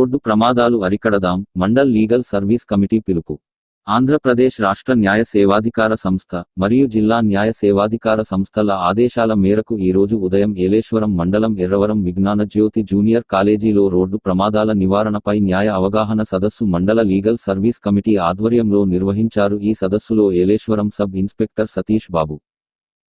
Road ప్రమాదాలు అరికడదాం mandal legal service committee పిలుపు. ఆంధ్రప్రదేశ్ రాష్ట్ర న్యాయ సేవాధికార సంస్థ మరియు జిల్లా న్యాయ సేవాధికార సంస్థల ఆదేశాల మేరకు ఈరోజు ఉదయం ఏలేశ్వరం మండలం ఎర్రవరం విజ్ఞాన జ్యోతి జూనియర్ కాలేజీలో రోడ్డు ప్రమాదాల నివారణపై న్యాయ అవగాహన సదస్సు మండల లీగల్ సర్వీస్ కమిటీ ఆధ్వర్యంలో నిర్వహించారు. ఈ సదస్సులో Yeleswaram sub inspector Satish Babu,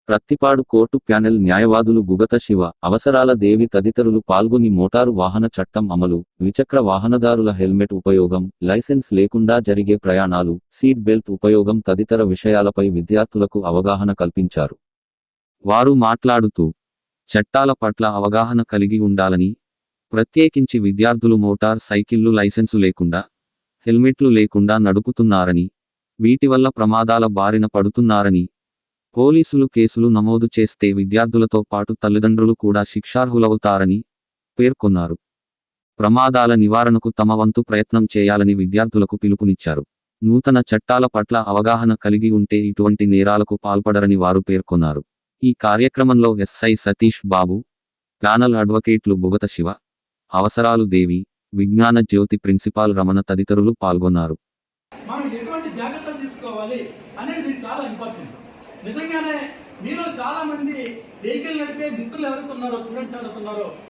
Prathipadu court panel న్యాయవాదులు బుగత శివ, అవసరాల దేవి తదితరులు పాల్గొని మోటారు వాహన చట్టం అమలు, ద్విచక్ర వాహనదారుల హెల్మెట్ ఉపయోగం, లైసెన్స్ లేకుండా జరిగే ప్రయాణాలు, సీట్ బెల్ట్ ఉపయోగం తదితర విషయాలపై విద్యార్థులకు అవగాహన కల్పించారు. వారు మాట్లాడుతూ చట్టాల పట్ల అవగాహన కలిగి ఉండాలని, ప్రత్యేకించి విద్యార్థులు మోటార్ సైకిళ్లు లైసెన్సు లేకుండా, హెల్మెట్లు లేకుండా నడుపుతున్నారని, వీటి వల్ల ప్రమాదాల బారిన పడుతున్నారని, పోలీసులు కేసులు నమోదు చేస్తే విద్యార్థులతో పాటు తల్లిదండ్రులు కూడా శిక్షార్హులవుతారని పేర్కొన్నారు. ప్రమాదాల నివారణకు తమ వంతు ప్రయత్నం చేయాలని విద్యార్థులకు పిలుపునిచ్చారు. నూతన చట్టాల పట్ల అవగాహన కలిగి ఉంటే ఇటువంటి నేరాలకు పాల్పడరని వారు పేర్కొన్నారు. ఈ కార్యక్రమంలో ఎస్ఐ సతీష్ బాబు, ప్యానల్ అడ్వకేట్లు బుగత శివ, అవసరాలు దేవి, విజ్ఞాన జ్యోతి ప్రిన్సిపాల్ రమణ తదితరులు పాల్గొన్నారు. నిజంగానే మీలో చాలా మంది వెహికల్ నడిపే మిత్రులు ఎవరికి ఉన్నారో, స్టూడెంట్స్ ఎవరికి ఉన్నారో